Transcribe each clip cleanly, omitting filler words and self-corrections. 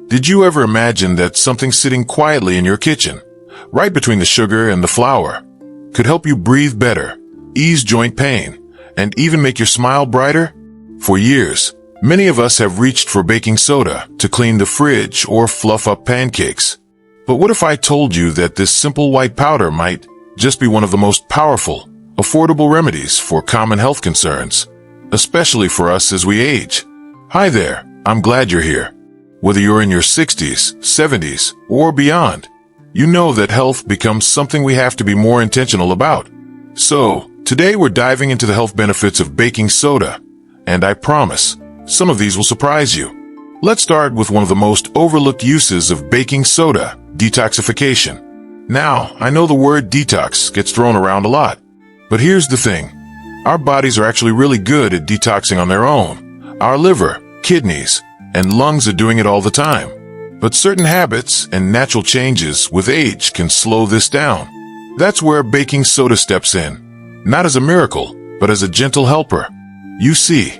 Did you ever imagine that something sitting quietly in your kitchen, right between the sugar and the flour, could help you breathe better, ease joint pain, and even make your smile brighter? For years, many of us have reached for baking soda to clean the fridge or fluff up pancakes. But what if I told you that this simple white powder might just be one of the most powerful, affordable remedies for common health concerns, especially for us as we age? Hi there, I'm glad you're here. Whether you're in your 60s, 70s, or beyond, you know that health becomes something we have to be more intentional about. So, today we're diving into the health benefits of baking soda, and I promise, some of these will surprise you. Let's start with one of the most overlooked uses of baking soda, detoxification. Now, I know the word detox gets thrown around a lot, but here's the thing. Our bodies are actually really good at detoxing on their own. Our liver, kidneys, and lungs are doing it all the time. But certain habits and natural changes with age can slow this down. That's where baking soda steps in, not as a miracle, but as a gentle helper. You see,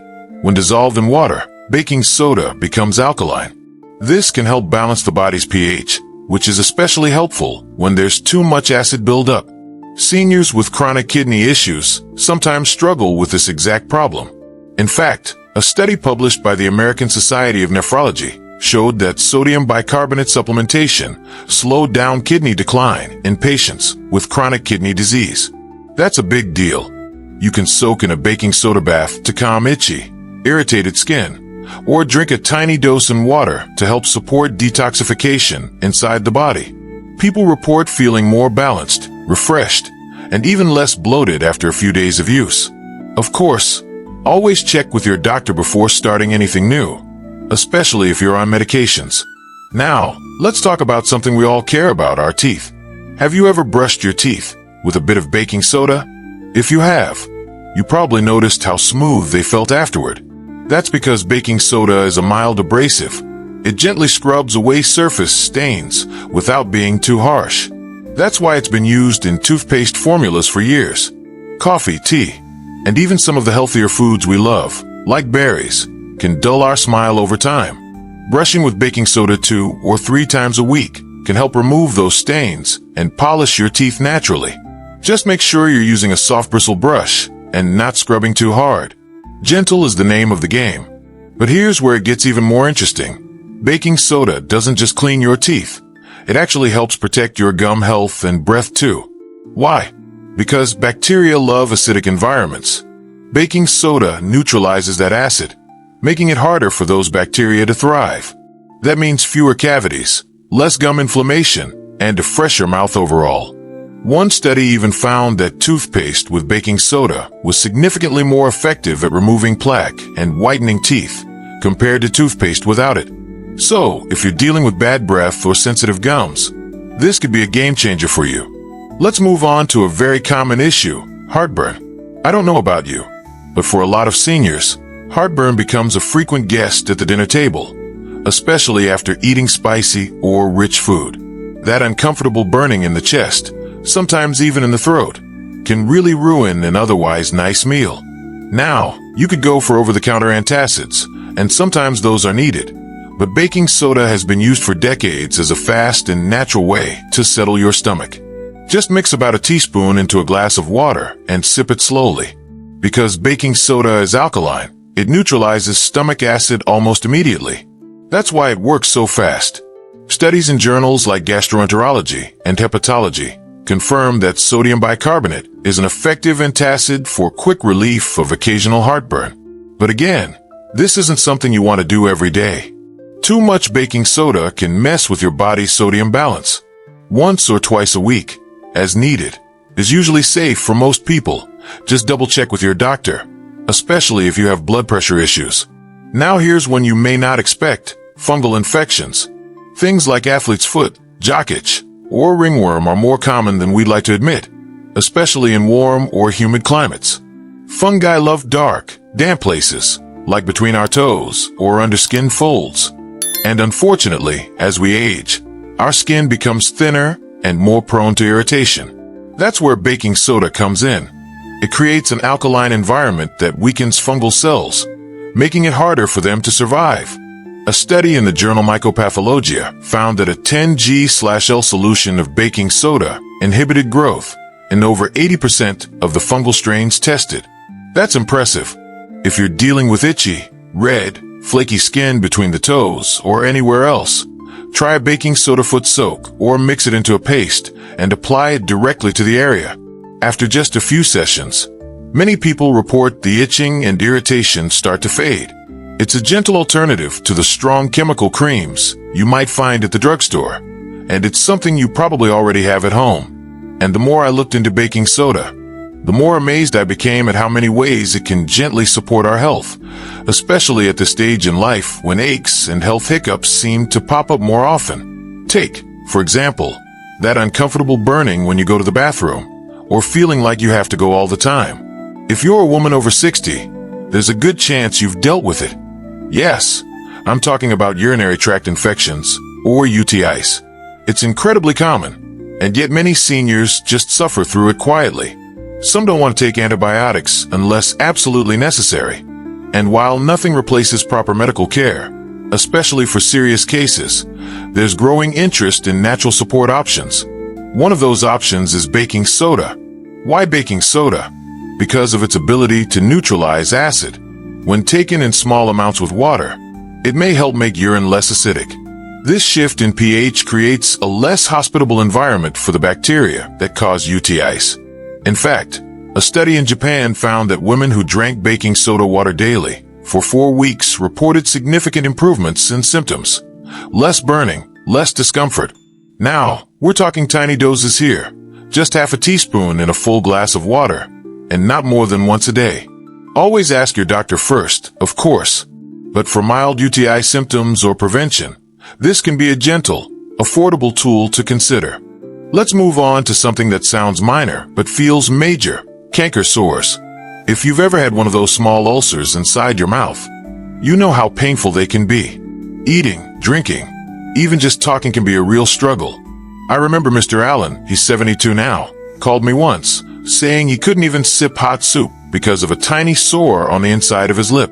when dissolved in water, baking soda becomes alkaline. This can help balance the body's pH, which is especially helpful when there's too much acid buildup. Seniors with chronic kidney issues sometimes struggle with this exact problem. In fact, a study published by the American Society of Nephrology showed that sodium bicarbonate supplementation slowed down kidney decline in patients with chronic kidney disease. That's a big deal. You can soak in a baking soda bath to calm itchy, irritated skin, or drink a tiny dose in water to help support detoxification inside the body. People report feeling more balanced, refreshed, and even less bloated after a few days of use. Of course, always check with your doctor before starting anything new, especially if you're on medications. Now, let's talk about something we all care about, our teeth. Have you ever brushed your teeth with a bit of baking soda? If you have, you probably noticed how smooth they felt afterward. That's because baking soda is a mild abrasive. It gently scrubs away surface stains without being too harsh. That's why it's been used in toothpaste formulas for years. Coffee, tea, and even some of the healthier foods we love, like berries, can dull our smile over time. Brushing with baking soda 2 or 3 times a week can help remove those stains and polish your teeth naturally. Just make sure you're using a soft bristle brush and not scrubbing too hard. Gentle is the name of the game. But here's where it gets even more interesting. Baking soda doesn't just clean your teeth. It actually helps protect your gum health and breath too. Why? Because bacteria love acidic environments. Baking soda neutralizes that acid, making it harder for those bacteria to thrive. That means fewer cavities, less gum inflammation, and a fresher mouth overall. One study even found that toothpaste with baking soda was significantly more effective at removing plaque and whitening teeth compared to toothpaste without it. So, if you're dealing with bad breath or sensitive gums, this could be a game changer for you. Let's move on to a very common issue, heartburn. I don't know about you, but for a lot of seniors, heartburn becomes a frequent guest at the dinner table, especially after eating spicy or rich food. That uncomfortable burning in the chest, sometimes even in the throat, can really ruin an otherwise nice meal. Now, you could go for over-the-counter antacids, and sometimes those are needed. But baking soda has been used for decades as a fast and natural way to settle your stomach. Just mix about a teaspoon into a glass of water and sip it slowly. Because baking soda is alkaline, it neutralizes stomach acid almost immediately. That's why it works so fast. Studies in journals like gastroenterology and hepatology confirm that sodium bicarbonate is an effective antacid for quick relief of occasional heartburn. But again, this isn't something you want to do every day. Too much baking soda can mess with your body's sodium balance. Once or twice a week, as needed, is usually safe for most people. Just double check with your doctor, especially if you have blood pressure issues. Now here's one you may not expect: fungal infections. Things like athlete's foot, jock itch, or ringworm are more common than we'd like to admit, especially in warm or humid climates. Fungi love dark, damp places, like between our toes or under skin folds. And unfortunately, as we age, our skin becomes thinner and more prone to irritation. That's where baking soda comes in. It creates an alkaline environment that weakens fungal cells, making it harder for them to survive. A study in the journal Mycopathologia found that a 10G/L solution of baking soda inhibited growth in over 80% of the fungal strains tested. That's impressive. If you're dealing with itchy, red, flaky skin between the toes or anywhere else, try a baking soda foot soak or mix it into a paste and apply it directly to the area. After just a few sessions, many people report the itching and irritation start to fade. It's a gentle alternative to the strong chemical creams you might find at the drugstore, and it's something you probably already have at home. And the more I looked into baking soda, the more amazed I became at how many ways it can gently support our health, especially at this stage in life when aches and health hiccups seem to pop up more often. Take, for example, that uncomfortable burning when you go to the bathroom, or feeling like you have to go all the time. If you're a woman over 60, there's a good chance you've dealt with it. Yes, I'm talking about urinary tract infections, or UTIs. It's incredibly common, and yet many seniors just suffer through it quietly. Some don't want to take antibiotics unless absolutely necessary. And while nothing replaces proper medical care, especially for serious cases, there's growing interest in natural support options. One of those options is baking soda. Why baking soda? Because of its ability to neutralize acid. When taken in small amounts with water, it may help make urine less acidic. This shift in pH creates a less hospitable environment for the bacteria that cause UTIs. In fact, a study in Japan found that women who drank baking soda water daily for 4 weeks reported significant improvements in symptoms. Less burning, less discomfort. Now, we're talking tiny doses here. Just half a teaspoon in a full glass of water, and not more than once a day. Always ask your doctor first, of course. But for mild UTI symptoms or prevention, this can be a gentle, affordable tool to consider. Let's move on to something that sounds minor but feels major: canker sores. If you've ever had one of those small ulcers inside your mouth, you know how painful they can be. Eating, drinking, even just talking can be a real struggle. I remember Mr. Allen, he's 72 now, called me once, saying he couldn't even sip hot soup because of a tiny sore on the inside of his lip.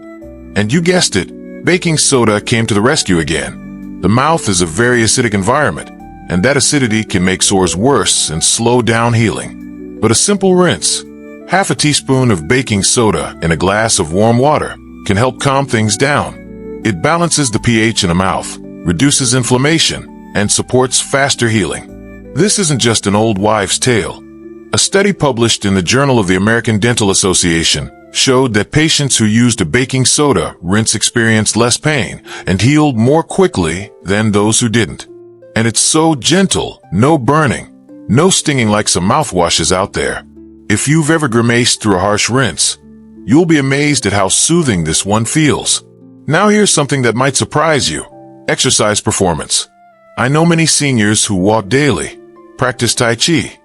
And you guessed it, baking soda came to the rescue again. The mouth is a very acidic environment, and that acidity can make sores worse and slow down healing. But a simple rinse, half a teaspoon of baking soda in a glass of warm water, can help calm things down. It balances the pH in the mouth, reduces inflammation, and supports faster healing. This isn't just an old wives' tale. A study published in the Journal of the American Dental Association showed that patients who used a baking soda rinse experienced less pain and healed more quickly than those who didn't. And it's so gentle, no burning, no stinging like some mouthwashes out there. If you've ever grimaced through a harsh rinse, you'll be amazed at how soothing this one feels. Now here's something that might surprise you: exercise performance. I know many seniors who walk daily, practice Tai Chi,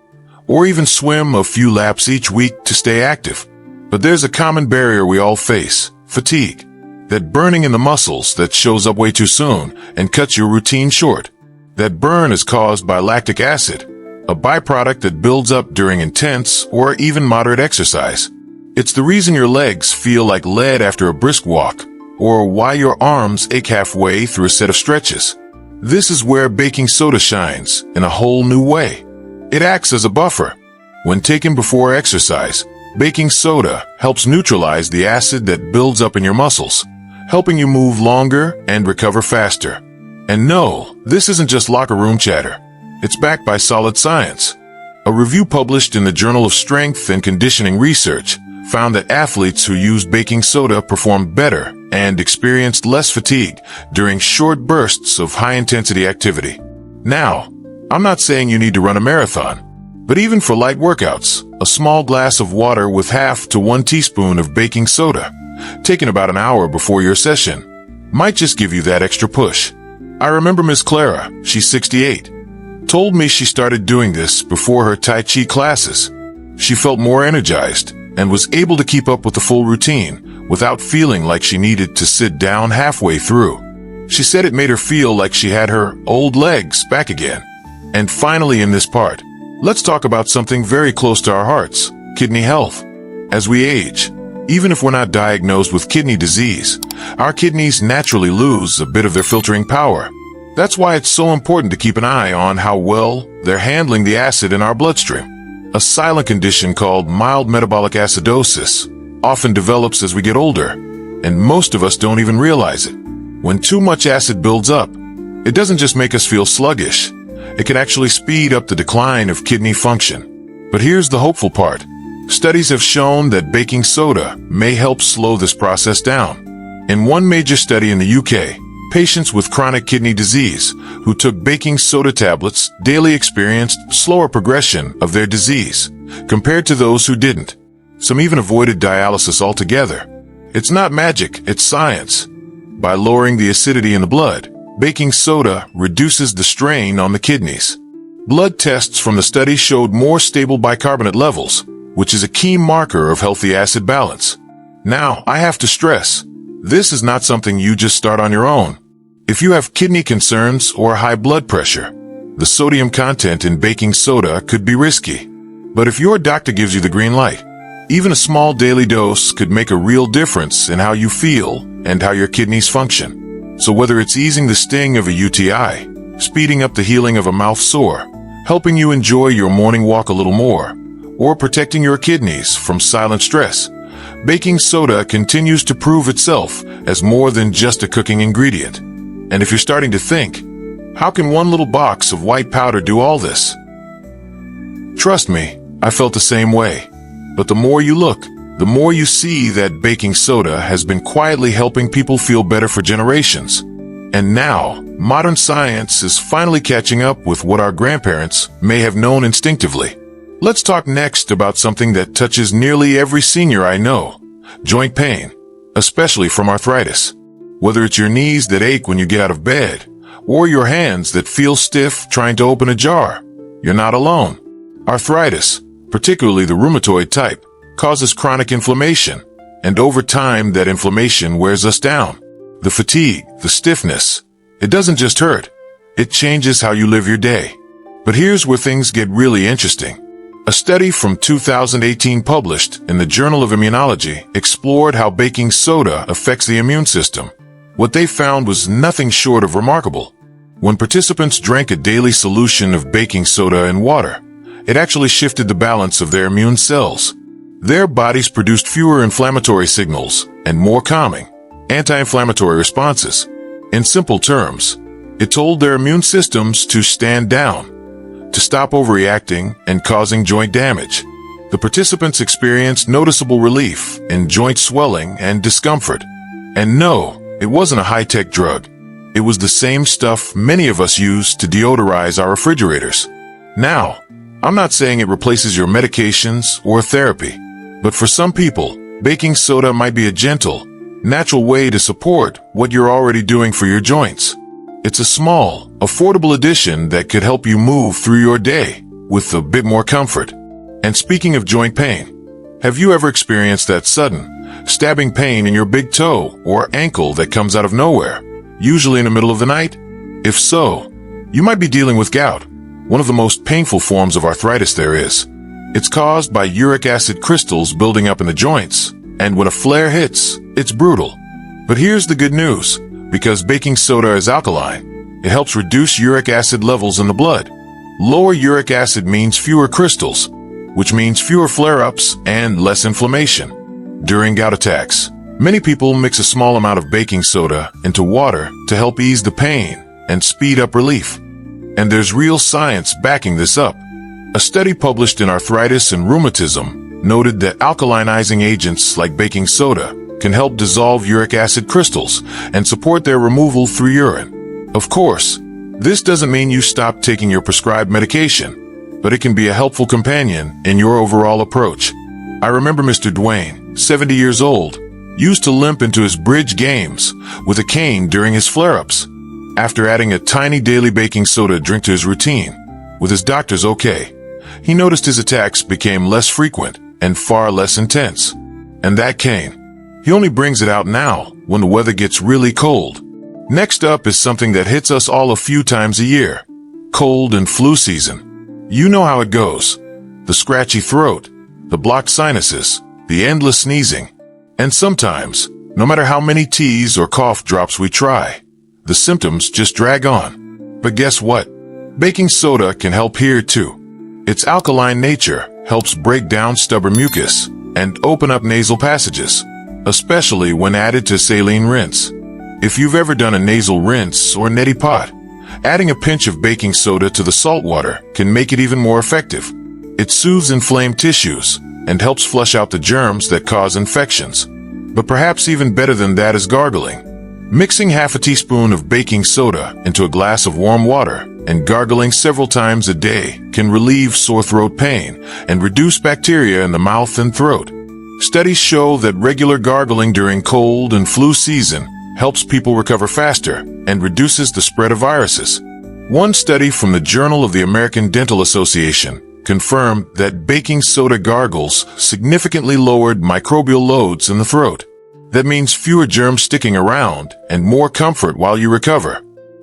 or even swim a few laps each week to stay active. But there's a common barrier we all face: fatigue. That burning in the muscles that shows up way too soon and cuts your routine short. That burn is caused by lactic acid, a byproduct that builds up during intense or even moderate exercise. It's the reason your legs feel like lead after a brisk walk, or why your arms ache halfway through a set of stretches. This is where baking soda shines in a whole new way. It acts as a buffer. When taken before exercise, baking soda helps neutralize the acid that builds up in your muscles, helping you move longer and recover faster. And no, this isn't just locker room chatter. It's backed by solid science. A review published in the Journal of Strength and Conditioning Research found that athletes who used baking soda performed better and experienced less fatigue during short bursts of high-intensity activity. Now, I'm not saying you need to run a marathon, but even for light workouts, a small glass of water with half to 1 teaspoon of baking soda, taken about an hour before your session, might just give you that extra push. I remember Miss Clara, she's 68, told me she started doing this before her Tai Chi classes. She felt more energized and was able to keep up with the full routine without feeling like she needed to sit down halfway through. She said it made her feel like she had her old legs back again. And finally, in this part, let's talk about something very close to our hearts: kidney health. As we age, Even if we're not diagnosed with kidney disease, our kidneys naturally lose a bit of their filtering power. That's why it's so important to keep an eye on how well they're handling the acid in our bloodstream. A silent condition called mild metabolic acidosis often develops as we get older, and most of us don't even realize it. When too much acid builds up, it doesn't just make us feel sluggish. It can actually speed up the decline of kidney function. But here's the hopeful part. Studies have shown that baking soda may help slow this process down. In one major study in the UK, patients with chronic kidney disease who took baking soda tablets daily experienced slower progression of their disease compared to those who didn't. Some even avoided dialysis altogether. It's not magic, it's science. By lowering the acidity in the blood, baking soda reduces the strain on the kidneys. Blood tests from the study showed more stable bicarbonate levels, which is a key marker of healthy acid balance. Now, I have to stress, this is not something you just start on your own. If you have kidney concerns or high blood pressure, the sodium content in baking soda could be risky. But if your doctor gives you the green light, even a small daily dose could make a real difference in how you feel and how your kidneys function. So whether it's easing the sting of a UTI, speeding up the healing of a mouth sore, helping you enjoy your morning walk a little more, or protecting your kidneys from silent stress, baking soda continues to prove itself as more than just a cooking ingredient. And if you're starting to think, how can one little box of white powder do all this? Trust me, I felt the same way. But the more you look, the more you see that baking soda has been quietly helping people feel better for generations. And now, modern science is finally catching up with what our grandparents may have known instinctively. Let's talk next about something that touches nearly every senior I know: joint pain, especially from arthritis. Whether it's your knees that ache when you get out of bed, or your hands that feel stiff trying to open a jar, you're not alone. Arthritis, particularly the rheumatoid type, causes chronic inflammation, and over time that inflammation wears us down. The fatigue, the stiffness, it doesn't just hurt, it changes how you live your day. But here's where things get really interesting. A study from 2018 published in the Journal of Immunology explored how baking soda affects the immune system. What they found was nothing short of remarkable. When participants drank a daily solution of baking soda in water, it actually shifted the balance of their immune cells. Their bodies produced fewer inflammatory signals and more calming, anti-inflammatory responses. In simple terms, it told their immune systems to stand down, to stop overreacting and causing joint damage. The participants experienced noticeable relief in joint swelling and discomfort. And no, it wasn't a high-tech drug. It was the same stuff many of us use to deodorize our refrigerators. Now, I'm not saying it replaces your medications or therapy, but for some people, baking soda might be a gentle, natural way to support what you're already doing for your joints. It's a small, affordable addition that could help you move through your day with a bit more comfort. And speaking of joint pain, have you ever experienced that sudden, stabbing pain in your big toe or ankle that comes out of nowhere, usually in the middle of the night? If so, you might be dealing with gout, one of the most painful forms of arthritis there is. It's caused by uric acid crystals building up in the joints, and when a flare hits, it's brutal. But here's the good news. Because baking soda is alkaline, it helps reduce uric acid levels in the blood. Lower uric acid means fewer crystals, which means fewer flare-ups and less inflammation. During gout attacks, many people mix a small amount of baking soda into water to help ease the pain and speed up relief. And there's real science backing this up. A study published in Arthritis and Rheumatism noted that alkalinizing agents like baking soda can help dissolve uric acid crystals and support their removal through urine. Of course, this doesn't mean you stop taking your prescribed medication, but it can be a helpful companion in your overall approach. I remember Mr. Dwayne, 70 years old, used to limp into his bridge games with a cane during his flare-ups. After adding a tiny daily baking soda drink to his routine, with his doctor's okay, he noticed his attacks became less frequent and far less intense. And that cane, he only brings it out now when the weather gets really cold. Next up is something that hits us all a few times a year: cold and flu season. You know how it goes. The scratchy throat, the blocked sinuses, the endless sneezing. And sometimes, no matter how many teas or cough drops we try, the symptoms just drag on. But guess what? Baking soda can help here too. Its alkaline nature helps break down stubborn mucus and open up nasal passages, especially when added to saline rinse. If you've ever done a nasal rinse or neti pot, adding a pinch of baking soda to the salt water can make it even more effective. It soothes inflamed tissues and helps flush out the germs that cause infections. But perhaps even better than that is gargling. Mixing half a teaspoon of baking soda into a glass of warm water and gargling several times a day can relieve sore throat pain and reduce bacteria in the mouth and throat. Studies show that regular gargling during cold and flu season helps people recover faster and reduces the spread of viruses. One study from the Journal of the American Dental Association confirmed that baking soda gargles significantly lowered microbial loads in the throat. That means fewer germs sticking around and more comfort while you recover.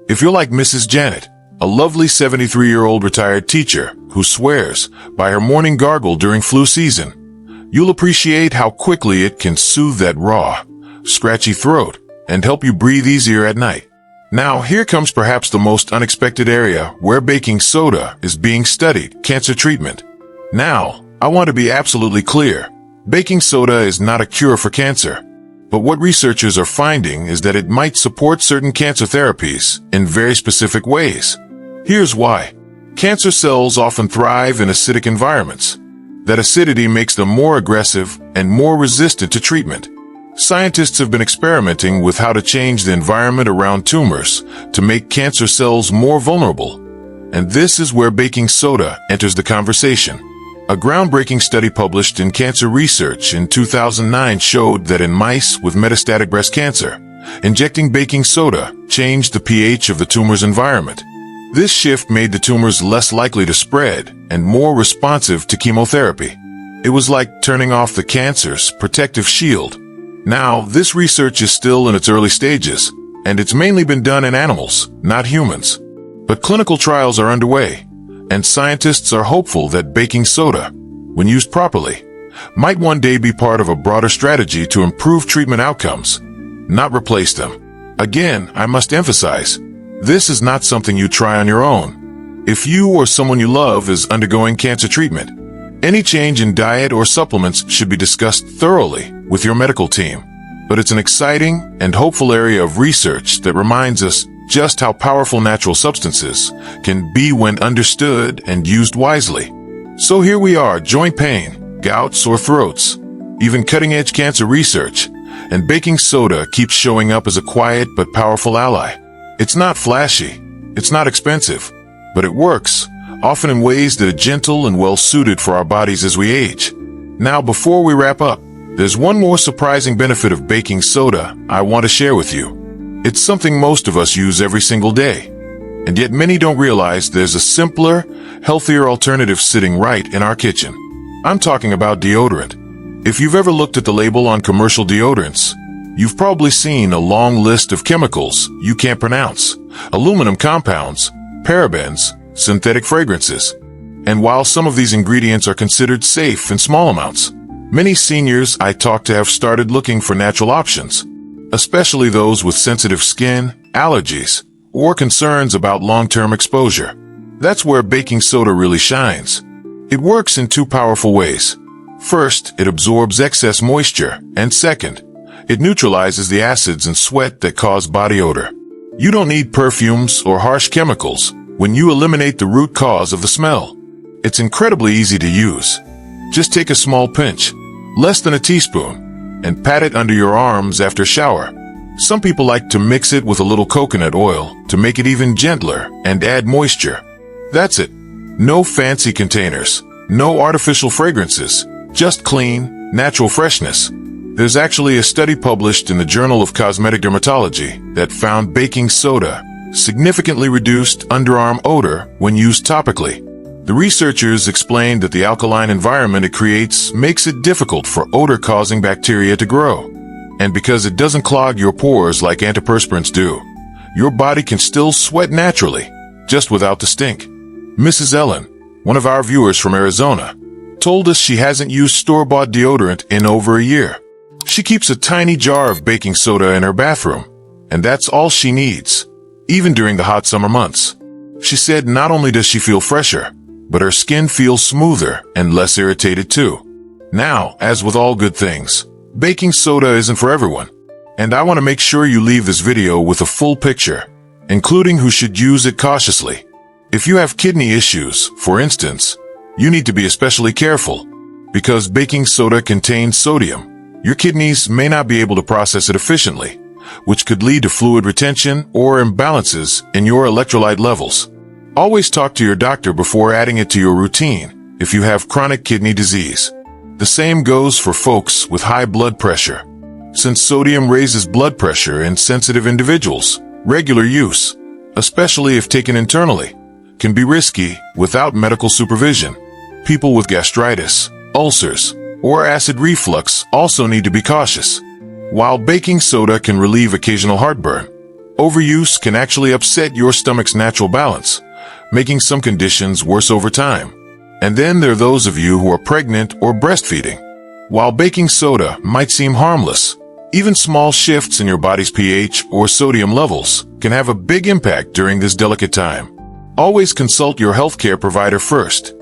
If you're like Mrs. Janet, a lovely 73-year-old retired teacher who swears by her morning gargle during flu season, you'll appreciate how quickly it can soothe that raw, scratchy throat and help you breathe easier at night. Now, here comes perhaps the most unexpected area where baking soda is being studied: cancer treatment. Now, I want to be absolutely clear. Baking soda is not a cure for cancer. But what researchers are finding is that it might support certain cancer therapies in very specific ways. Here's why. Cancer cells often thrive in acidic environments. That acidity makes them more aggressive and more resistant to treatment. Scientists have been experimenting with how to change the environment around tumors to make cancer cells more vulnerable. And this is where baking soda enters the conversation. A groundbreaking study published in Cancer Research in 2009 showed that in mice with metastatic breast cancer, injecting baking soda changed the pH of the tumor's environment. This shift made the tumors less likely to spread and more responsive to chemotherapy. It was like turning off the cancer's protective shield. Now, this research is still in its early stages, and it's mainly been done in animals, not humans. But clinical trials are underway, and scientists are hopeful that baking soda, when used properly, might one day be part of a broader strategy to improve treatment outcomes, not replace them. Again, I must emphasize, this is not something you try on your own. If you or someone you love is undergoing cancer treatment, any change in diet or supplements should be discussed thoroughly with your medical team. But it's an exciting and hopeful area of research that reminds us just how powerful natural substances can be when understood and used wisely. So here we are: joint pain, gout, sore throats, even cutting-edge cancer research, and baking soda keeps showing up as a quiet but powerful ally. It's not flashy, it's not expensive, but it works, often in ways that are gentle and well-suited for our bodies as we age. Now, before we wrap up, there's one more surprising benefit of baking soda I want to share with you. It's something most of us use every single day, and yet many don't realize there's a simpler, healthier alternative sitting right in our kitchen. I'm talking about deodorant. If you've ever looked at the label on commercial deodorants, you've probably seen a long list of chemicals you can't pronounce: aluminum compounds, parabens, synthetic fragrances. And while some of these ingredients are considered safe in small amounts, many seniors I talk to have started looking for natural options, especially those with sensitive skin, allergies, or concerns about long-term exposure. That's where baking soda really shines. It works in two powerful ways. First, it absorbs excess moisture, and second, it neutralizes the acids and sweat that cause body odor. You don't need perfumes or harsh chemicals when you eliminate the root cause of the smell. It's incredibly easy to use. Just take a small pinch, less than a teaspoon, and pat it under your arms after a shower. Some people like to mix it with a little coconut oil to make it even gentler and add moisture. That's it. No fancy containers, no artificial fragrances, just clean, natural freshness. There's actually a study published in the Journal of Cosmetic Dermatology that found baking soda significantly reduced underarm odor when used topically. The researchers explained that the alkaline environment it creates makes it difficult for odor-causing bacteria to grow. And because it doesn't clog your pores like antiperspirants do, your body can still sweat naturally, just without the stink. Mrs. Ellen, one of our viewers from Arizona, told us she hasn't used store-bought deodorant in over a year. She keeps a tiny jar of baking soda in her bathroom, and that's all she needs, even during the hot summer months. She said not only does she feel fresher, but her skin feels smoother and less irritated too. Now, as with all good things, baking soda isn't for everyone, and I want to make sure you leave this video with a full picture, including who should use it cautiously. If you have kidney issues, for instance, you need to be especially careful, because baking soda contains sodium. Your kidneys may not be able to process it efficiently, which could lead to fluid retention or imbalances in your electrolyte levels. Always talk to your doctor before adding it to your routine if you have chronic kidney disease. The same goes for folks with high blood pressure. Since sodium raises blood pressure in sensitive individuals, regular use, especially if taken internally, can be risky without medical supervision. People with gastritis, ulcers, or acid reflux also need to be cautious. While baking soda can relieve occasional heartburn, overuse can actually upset your stomach's natural balance, making some conditions worse over time. And then there are those of you who are pregnant or breastfeeding. While baking soda might seem harmless, even small shifts in your body's pH or sodium levels can have a big impact during this delicate time. Always consult your healthcare provider first.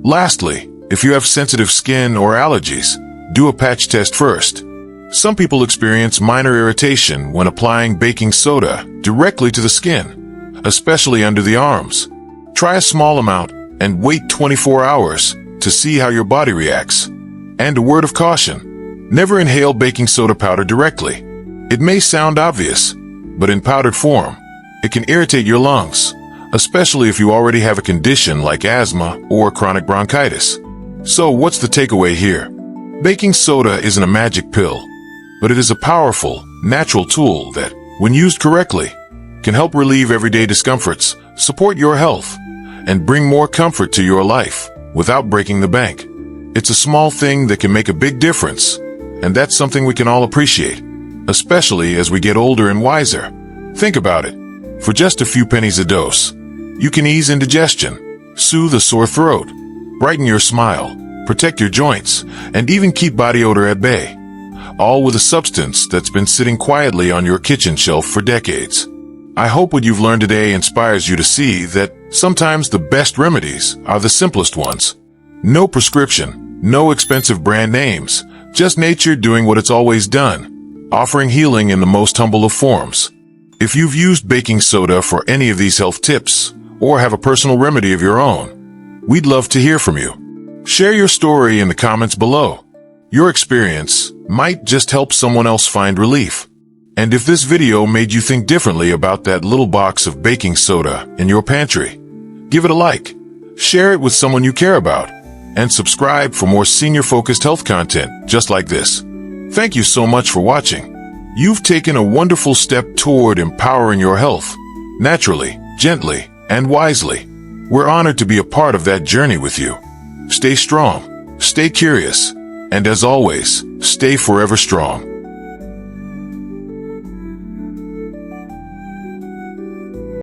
Lastly, if you have sensitive skin or allergies, do a patch test first. Some people experience minor irritation when applying baking soda directly to the skin, especially under the arms. Try a small amount and wait 24 hours to see how your body reacts. And a word of caution, never inhale baking soda powder directly. It may sound obvious, but in powdered form, it can irritate your lungs, especially if you already have a condition like asthma or chronic bronchitis. So what's the takeaway here? Baking soda isn't a magic pill, but it is a powerful, natural tool that, when used correctly, can help relieve everyday discomforts, support your health, and bring more comfort to your life without breaking the bank. It's a small thing that can make a big difference, and that's something we can all appreciate, especially as we get older and wiser. Think about it. For just a few pennies a dose, you can ease indigestion, soothe a sore throat, brighten your smile, protect your joints, and even keep body odor at bay. All with a substance that's been sitting quietly on your kitchen shelf for decades. I hope what you've learned today inspires you to see that sometimes the best remedies are the simplest ones. No prescription, no expensive brand names, just nature doing what it's always done, offering healing in the most humble of forms. If you've used baking soda for any of these health tips, or have a personal remedy of your own, we'd love to hear from you. Share your story in the comments below. Your experience might just help someone else find relief. And if this video made you think differently about that little box of baking soda in your pantry, give it a like, share it with someone you care about, and subscribe for more senior-focused health content just like this. Thank you so much for watching. You've taken a wonderful step toward empowering your health, naturally, gently, and wisely. We're honored to be a part of that journey with you. Stay strong, stay curious, and as always, stay forever strong.